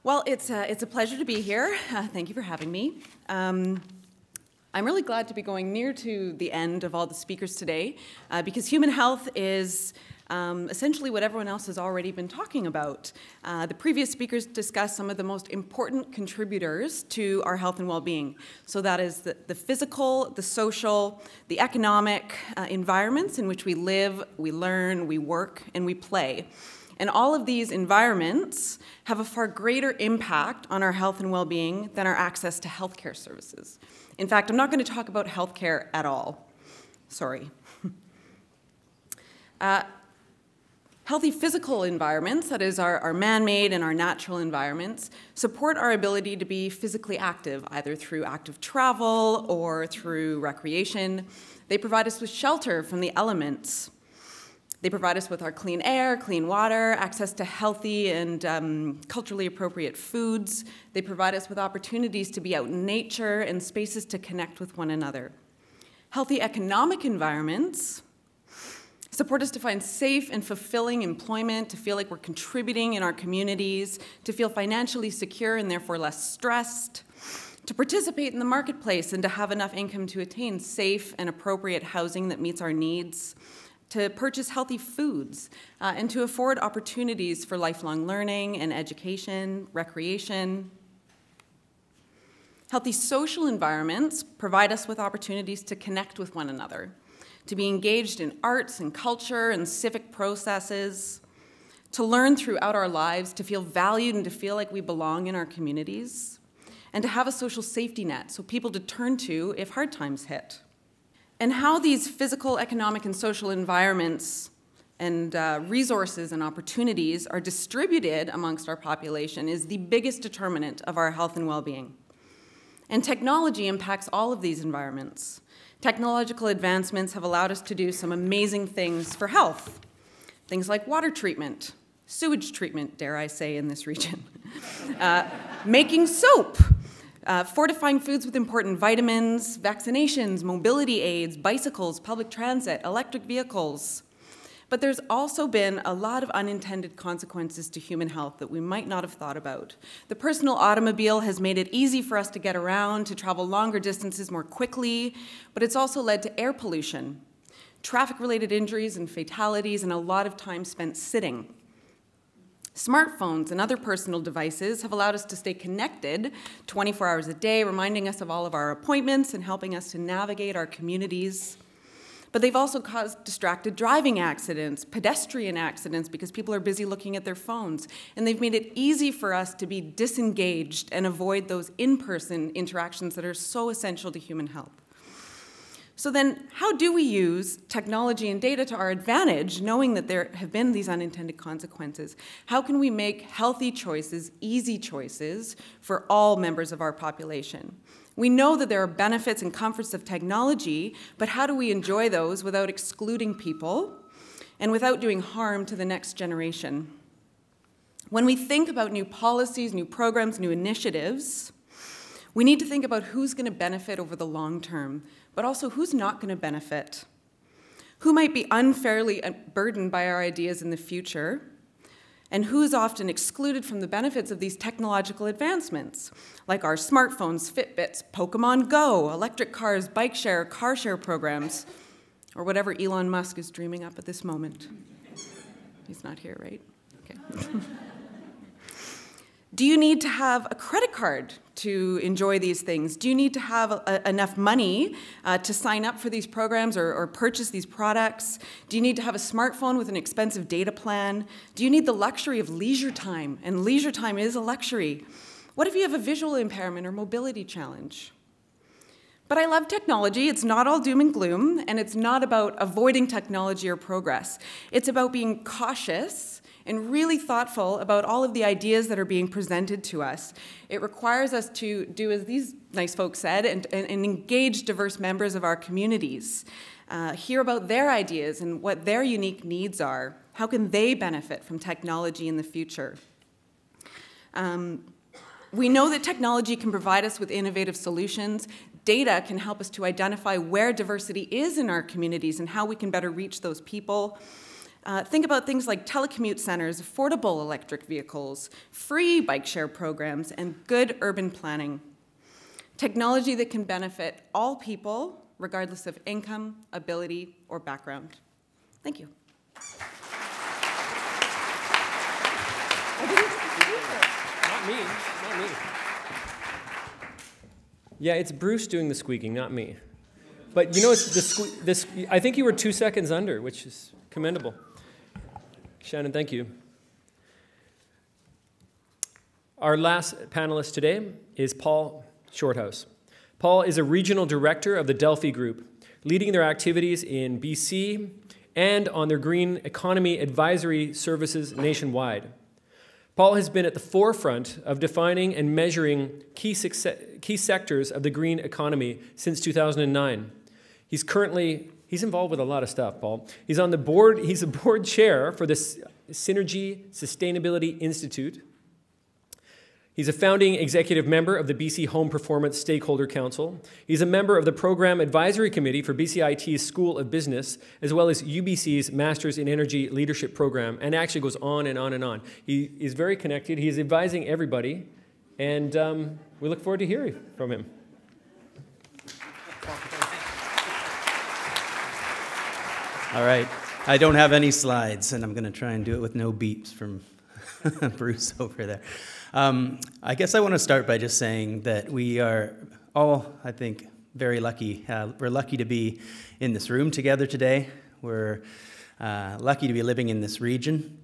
Well, it's a pleasure to be here. Thank you for having me. I'm really glad to be going near to the end of all the speakers today because human health is essentially what everyone else has already been talking about. The previous speakers discussed some of the most important contributors to our health and well-being. So that is the physical, the social, the economic environments in which we live, we learn, we work, and we play. And all of these environments have a far greater impact on our health and well-being than our access to healthcare services. In fact, I'm not going to talk about healthcare at all. Sorry. Healthy physical environments, that is our man-made and our natural environments, support our ability to be physically active, either through active travel or through recreation. They provide us with shelter from the elements. They provide us with our clean air, clean water, access to healthy and culturally appropriate foods. They provide us with opportunities to be out in nature and spaces to connect with one another. Healthy economic environments support us to find safe and fulfilling employment, to feel like we're contributing in our communities, to feel financially secure and therefore less stressed, to participate in the marketplace and to have enough income to attain safe and appropriate housing that meets our needs, to purchase healthy foods, and to afford opportunities for lifelong learning and education, recreation. Healthy social environments provide us with opportunities to connect with one another, to be engaged in arts and culture and civic processes, to learn throughout our lives, to feel valued and to feel like we belong in our communities, and to have a social safety net so people to turn to if hard times hit. And how these physical, economic, and social environments and resources and opportunities are distributed amongst our population is the biggest determinant of our health and well-being. And technology impacts all of these environments. Technological advancements have allowed us to do some amazing things for health. Things like water treatment, sewage treatment, dare I say, in this region. Making soap, fortifying foods with important vitamins, vaccinations, mobility aids, bicycles, public transit, electric vehicles. But there's also been a lot of unintended consequences to human health that we might not have thought about. The personal automobile has made it easy for us to get around, to travel longer distances more quickly, but it's also led to air pollution, traffic-related injuries and fatalities, and a lot of time spent sitting. Smartphones and other personal devices have allowed us to stay connected 24 hours a day, reminding us of all of our appointments and helping us to navigate our communities. But they've also caused distracted driving accidents, pedestrian accidents, because people are busy looking at their phones. And they've made it easy for us to be disengaged and avoid those in-person interactions that are so essential to human health. So then, how do we use technology and data to our advantage, knowing that there have been these unintended consequences? How can we make healthy choices, easy choices, for all members of our population? We know that there are benefits and comforts of technology, but how do we enjoy those without excluding people and without doing harm to the next generation? When we think about new policies, new programs, new initiatives, we need to think about who's going to benefit over the long term, but also who's not going to benefit. Who might be unfairly burdened by our ideas in the future, and who's often excluded from the benefits of these technological advancements, like our smartphones, Fitbits, Pokemon Go, electric cars, bike share, car share programs, or whatever Elon Musk is dreaming up at this moment. He's not here, right? Okay. Do you need to have a credit card to enjoy these things? Do you need to have enough money to sign up for these programs or purchase these products? Do you need to have a smartphone with an expensive data plan? Do you need the luxury of leisure time? And leisure time is a luxury. What if you have a visual impairment or mobility challenge? But I love technology. It's not all doom and gloom, and it's not about avoiding technology or progress. It's about being cautious and really thoughtful about all of the ideas that are being presented to us. It requires us to do as these nice folks said and engage diverse members of our communities, hear about their ideas and what their unique needs are. How can they benefit from technology in the future? We know that technology can provide us with innovative solutions. Data can help us to identify where diversity is in our communities and how we can better reach those people. Think about things like telecommute centers, affordable electric vehicles, free bike share programs, and good urban planning. Technology that can benefit all people, regardless of income, ability, or background. Thank you. Not me, not me. Yeah, it's Bruce doing the squeaking, not me. But you know, it's I think you were 2 seconds under, which is commendable. Shannon, thank you. Our last panelist today is Paul Shorthouse. Paul is a regional director of the Delphi Group, leading their activities in BC and on their green economy advisory services nationwide. Paul has been at the forefront of defining and measuring key sectors of the green economy since 2009. He's involved with a lot of stuff, Paul. He's on the board. He's a board chair for the Synergy Sustainability Institute. He's a founding executive member of the BC Home Performance Stakeholder Council. He's a member of the Program Advisory Committee for BCIT's School of Business, as well as UBC's Masters in Energy Leadership Program, and actually goes on and on and on. He is very connected. He's advising everybody, and we look forward to hearing from him. All right. I don't have any slides, and I'm going to try and do it with no beeps from Bruce over there. I guess I want to start by just saying that we are all, I think, very lucky. We're lucky to be in this room together today. We're lucky to be living in this region.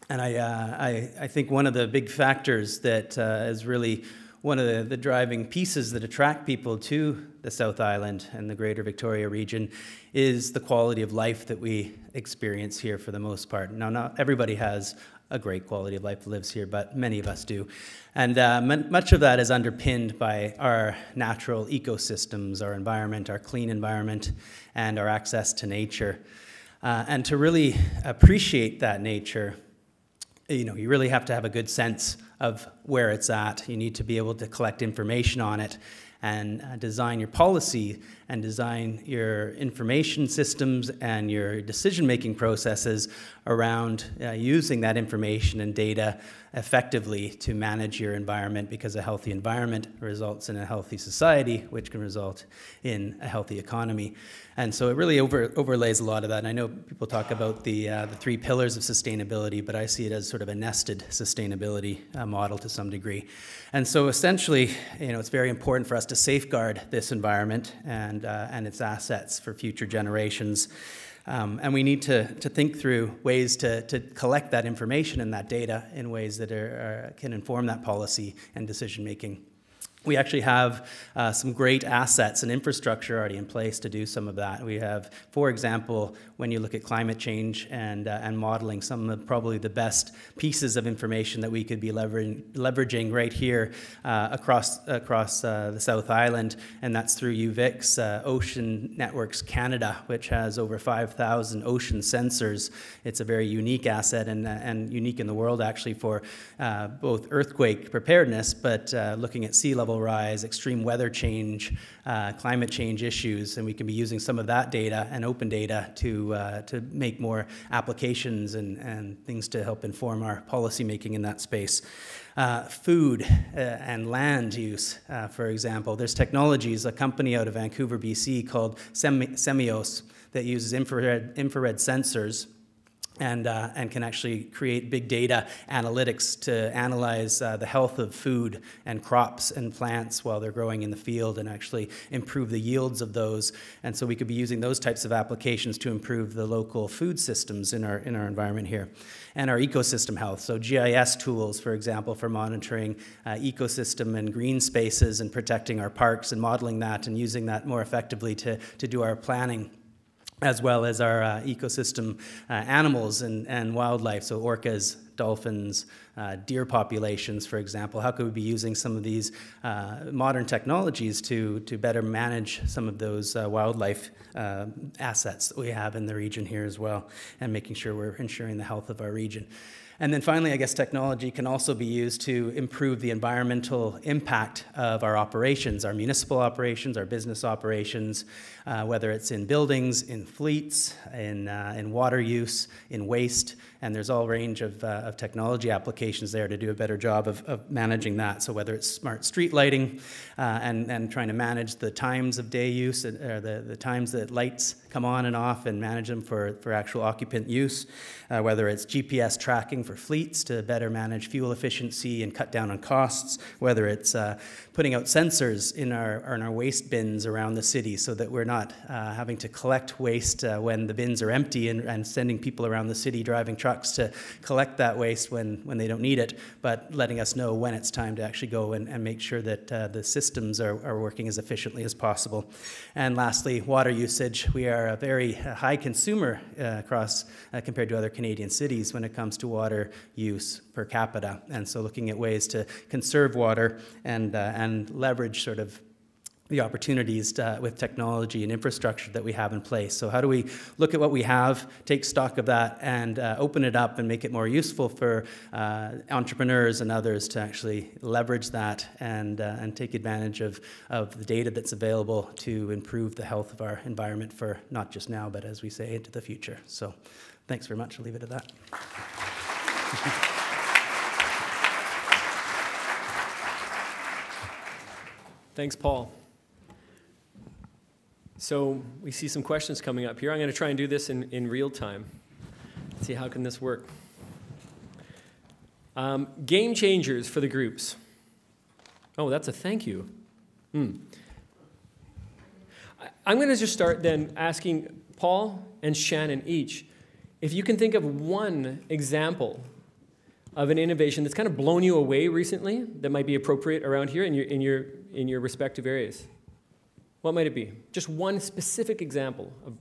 And I think one of the big factors that is really one of the driving pieces that attract people to the South Island and the Greater Victoria region is the quality of life that we experience here for the most part. Now, not everybody has a great quality of life that lives here, but many of us do. And much of that is underpinned by our natural ecosystems, our environment, our clean environment, and our access to nature. And to really appreciate that nature, you really have to have a good sense of where it's at. You need to be able to collect information on it and design your policy and design your information systems and your decision-making processes around using that information and data effectively to manage your environment, because a healthy environment results in a healthy society, which can result in a healthy economy. And so it really overlays a lot of that. And I know people talk about the 3 pillars of sustainability, but I see it as sort of a nested sustainability model to some degree. And so essentially, it's very important for us to safeguard this environment and its assets for future generations. And we need to think through ways to collect that information and that data in ways that can inform that policy and decision making. We actually have some great assets and infrastructure already in place to do some of that. We have, for example, when you look at climate change and modeling, some of probably the best pieces of information that we could be leveraging right here across the South Island, and that's through UVIC's Ocean Networks Canada, which has over 5,000 ocean sensors. It's a very unique asset and unique in the world actually for both earthquake preparedness, but looking at sea level rise, extreme weather change, climate change issues, and we can be using some of that data and open data to make more applications and things to help inform our policy making in that space. Food and land use, for example. There's technologies, a company out of Vancouver, BC called Semios that uses infrared sensors and can actually create big data analytics to analyze the health of food and crops and plants while they're growing in the field and actually improve the yields of those. And so we could be using those types of applications to improve the local food systems in our environment here. And our ecosystem health, so GIS tools, for example, for monitoring ecosystem and green spaces and protecting our parks and modeling that and using that more effectively to do our planning, as well as our ecosystem animals and wildlife, so orcas, dolphins, deer populations, for example. How could we be using some of these modern technologies to better manage some of those wildlife assets that we have in the region here as well, and making sure we're ensuring the health of our region. And then finally, I guess technology can also be used to improve the environmental impact of our operations, our municipal operations, our business operations, whether it's in buildings, in fleets, in water use, in waste, and there's all range of technology applications there to do a better job of managing that. So whether it's smart street lighting and trying to manage the times of day use, or the times that lights come on and off and manage them for actual occupant use, whether it's GPS tracking for fleets to better manage fuel efficiency and cut down on costs, whether it's putting out sensors in our waste bins around the city so that we're not having to collect waste when the bins are empty and sending people around the city driving trucks to collect that waste when they don't need it, but letting us know when it's time to actually go and make sure that the systems are working as efficiently as possible. And lastly, water usage. We are a very high consumer compared to other Canadian cities when it comes to water use per capita. And so looking at ways to conserve water and leverage sort of the opportunities with technology and infrastructure that we have in place. So how do we look at what we have, take stock of that, and open it up and make it more useful for entrepreneurs and others to actually leverage that and take advantage of the data that's available to improve the health of our environment for not just now, but as we say, into the future. So thanks very much. I'll leave it at that. Thanks, Paul. So we see some questions coming up here. I'm going to try and do this in real time. Let's see, how can this work? Game changers for the groups. Oh, that's a thank you. I'm going to just start then asking Paul and Shannon each, if you can think of one example of an innovation that's kind of blown you away recently that might be appropriate around here in your respective areas. What might it be? Just one specific example of.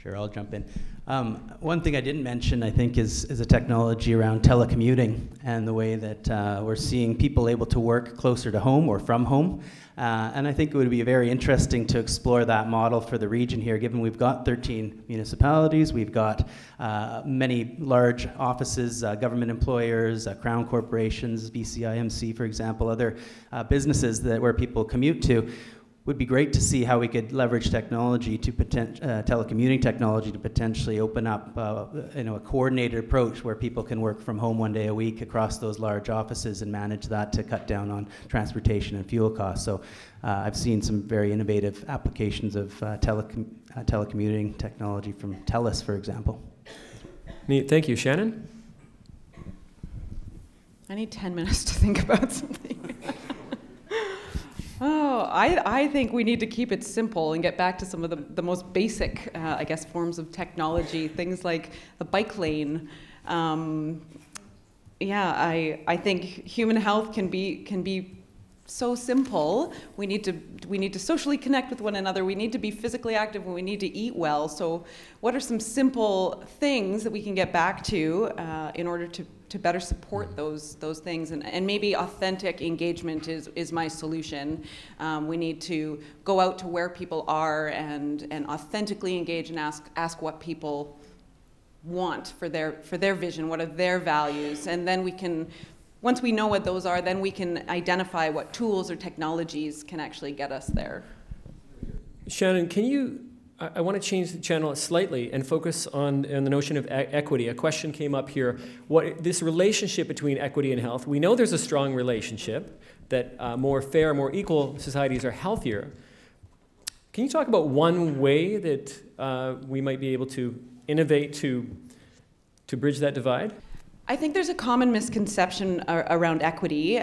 Sure, I'll jump in. One thing I didn't mention, I think, is a technology around telecommuting and the way that we're seeing people able to work closer to home or from home. And I think it would be very interesting to explore that model for the region here, given we've got 13 municipalities, we've got many large offices, government employers, crown corporations, BCIMC, for example, other businesses where people commute to. Would be great to see how we could leverage technology to telecommuting technology to potentially open up a coordinated approach where people can work from home one day a week across those large offices and manage that to cut down on transportation and fuel costs. So I've seen some very innovative applications of telecommuting technology from TELUS, for example. Neat. Thank you. Shannon? I need 10 minutes to think about something. Oh, I think we need to keep it simple and get back to some of the most basic, I guess, forms of technology, things like the bike lane. I think human health can be so simple. We need to socially connect with one another. We need to be physically active, and we need to eat well. So, what are some simple things that we can get back to in order to better support those things? And maybe authentic engagement is my solution. We need to go out to where people are and authentically engage and ask what people want for their vision, what are their values, and then we can. Once we know what those are, then we can identify what tools or technologies can actually get us there. Shannon, I want to change the channel slightly and focus on the notion of equity. A question came up here. This relationship between equity and health, we know there's a strong relationship, that more fair, more equal societies are healthier. Can you talk about one way that we might be able to innovate to bridge that divide? I think there's a common misconception around equity.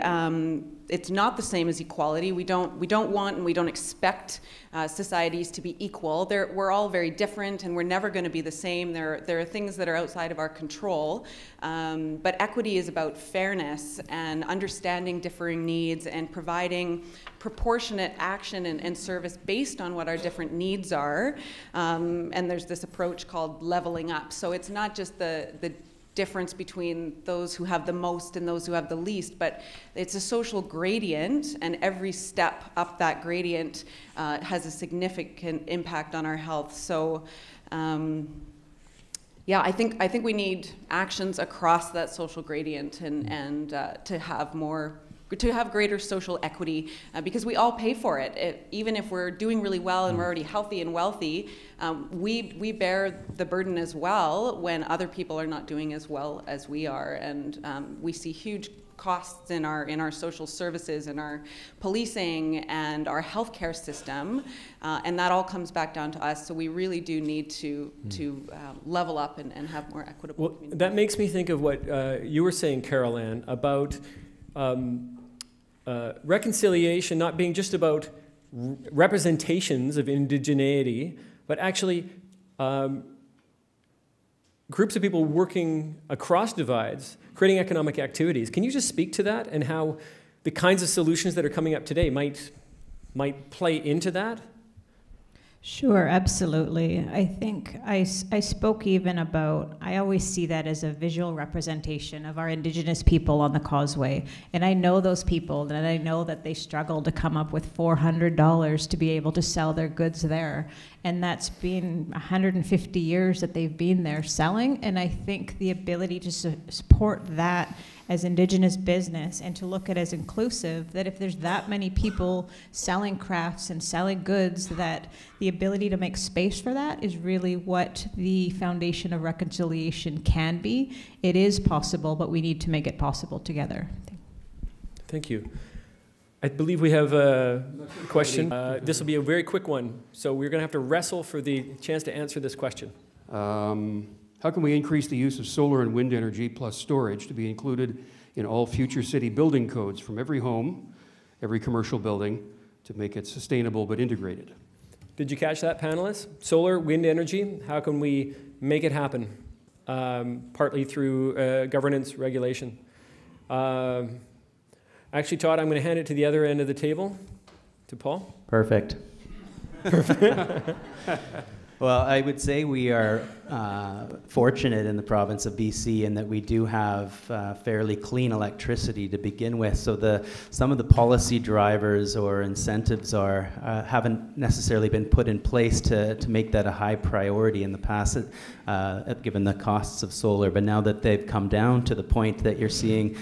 It's not the same as equality. We don't want and we don't expect societies to be equal. We're all very different, and we're never going to be the same. There are things that are outside of our control. But equity is about fairness and understanding differing needs and providing proportionate action and service based on what our different needs are. And there's this approach called leveling up. So it's not just the difference between those who have the most and those who have the least, but it's a social gradient, and every step up that gradient has a significant impact on our health. So I think we need actions across that social gradient and to have greater social equity, because we all pay for it. Even if we're doing really well and we're already healthy and wealthy, we bear the burden as well when other people are not doing as well as we are, and we see huge costs in our social services and our policing and our healthcare system, and that all comes back down to us. So we really do need to level up and have more equitable communities. That makes me think of what you were saying, Carol Ann, about reconciliation not being just about representations of indigeneity, but actually groups of people working across divides, creating economic activities. Can you just speak to that and how the kinds of solutions that are coming up today might play into that? Sure, absolutely. I think I spoke even about, I always see that as a visual representation of our Indigenous people on the causeway. And I know those people, and I know that they struggle to come up with $400 to be able to sell their goods there. And that's been 150 years that they've been there selling. And I think the ability to support that as Indigenous business and to look at it as inclusive, that if there's that many people selling crafts and selling goods, that the ability to make space for that is really what the foundation of reconciliation can be. It is possible, but we need to make it possible together. Thank you. I believe we have a question. This will be a very quick one, so we're going to have to wrestle for the chance to answer this question. How can we increase the use of solar and wind energy plus storage to be included in all future city building codes from every home every commercial building to make it sustainable but integrated. Did you catch that, panelists? Solar, wind energy, how can we make it happen? Partly through governance, regulation. Actually, Todd, I'm going to hand it to the other end of the table, to Paul. Perfect. Well, I would say we are fortunate in the province of BC in that we do have fairly clean electricity to begin with. So some of the policy drivers or incentives haven't necessarily been put in place to make that a high priority in the past, given the costs of solar. But now that they've come down to the point that you're seeing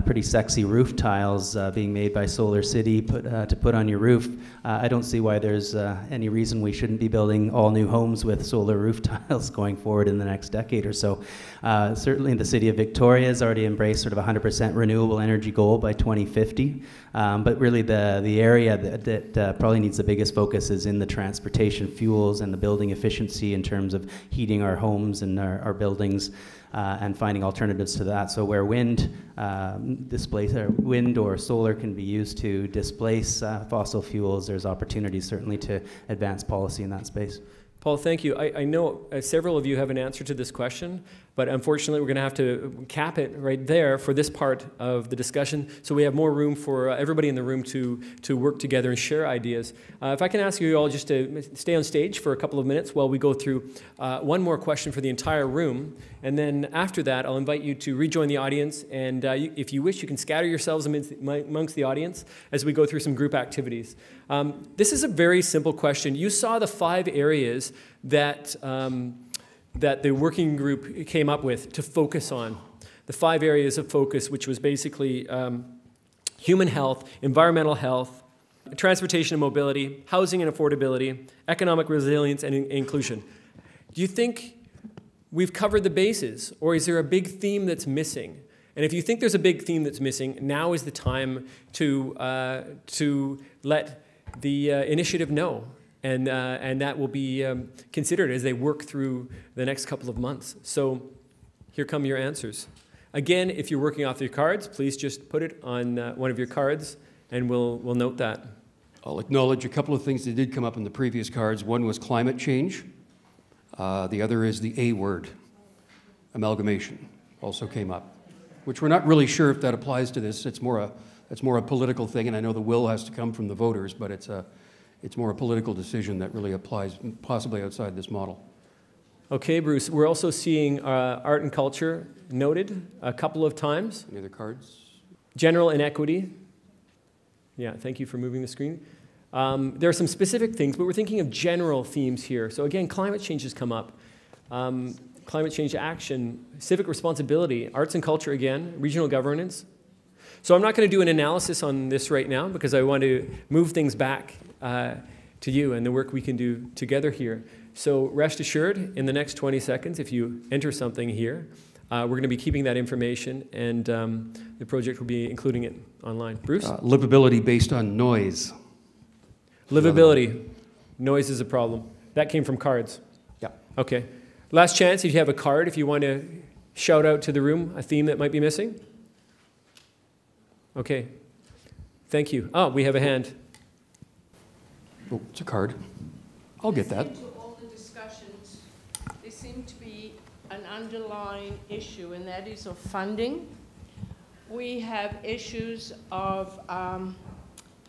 pretty sexy roof tiles being made by Solar City to put on your roof, I don't see why there's any reason we shouldn't be building all new homes with solar roof tiles going forward in the next decade or so. Certainly the City of Victoria has already embraced sort of 100% renewable energy goal by 2050, but really the area that probably needs the biggest focus is in the transportation fuels and the building efficiency in terms of heating our homes and our buildings. And finding alternatives to that. So where wind or solar can be used to displace fossil fuels, there's opportunities certainly to advance policy in that space. Paul, thank you. I know several of you have an answer to this question, but unfortunately we're going to have to cap it right there for this part of the discussion, so we have more room for everybody in the room to work together and share ideas. If I can ask you all just to stay on stage for a couple of minutes while we go through one more question for the entire room, and then after that I'll invite you to rejoin the audience, and if you wish you can scatter yourselves amongst the audience as we go through some group activities. This is a very simple question. You saw the 5 areas that the working group came up with to focus on. The 5 areas of focus, which was basically human health, environmental health, transportation and mobility, housing and affordability, economic resilience, and inclusion. Do you think we've covered the bases, or is there a big theme that's missing? And if you think there's a big theme that's missing, now is the time to let the initiative know. And that will be considered as they work through the next couple of months. So here come your answers. Again, if you're working off your cards, please just put it on one of your cards, and we'll note that. I'll acknowledge a couple of things that did come up in the previous cards. One was climate change. The other is the A word, amalgamation, also came up, which we're not really sure if that applies to this. It's more a political thing, and I know the will has to come from the voters, but it's more a political decision that really applies possibly outside this model. Okay, Bruce, we're also seeing art and culture noted a couple of times. Any other cards? General inequity. Yeah, thank you for moving the screen. There are some specific things, but we're thinking of general themes here. So again, climate change has come up. Climate change action, civic responsibility, arts and culture again, regional governance. So I'm not going to do an analysis on this right now because I want to move things back to you and the work we can do together here. So rest assured, in the next 20 seconds, if you enter something here, we're going to be keeping that information, and the project will be including it online. Bruce? Livability based on noise. Livability. Noise is a problem. That came from cards. Yeah. Okay. Last chance, if you have a card, if you want to shout out to the room a theme that might be missing. Okay. Thank you. Oh, we have a hand. Oh, it's a card. I'll get that. To all the discussions, there seemed to be an underlying issue, and that is of funding. We have issues of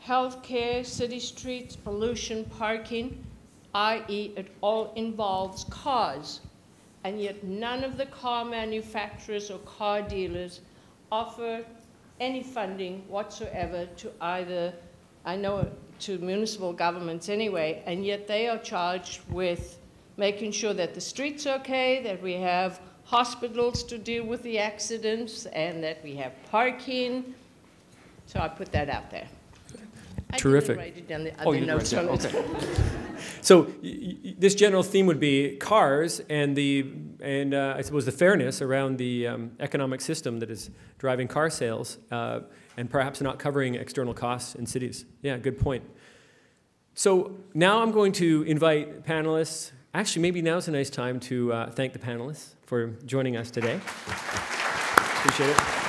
healthcare, city streets, pollution, parking, i.e. it all involves cars, and yet none of the car manufacturers or car dealers offer any funding whatsoever to either, I know, to municipal governments anyway, and yet they are charged with making sure that the street's okay, that we have hospitals to deal with the accidents, and that we have parking. So I put that out there. Terrific. I didn't write it down, the other notes from it. Okay. So this general theme would be cars and I suppose the fairness around the economic system that is driving car sales and perhaps not covering external costs in cities. Yeah, good point. So now I'm going to invite panelists. Actually, maybe now's a nice time to thank the panelists for joining us today. Appreciate it.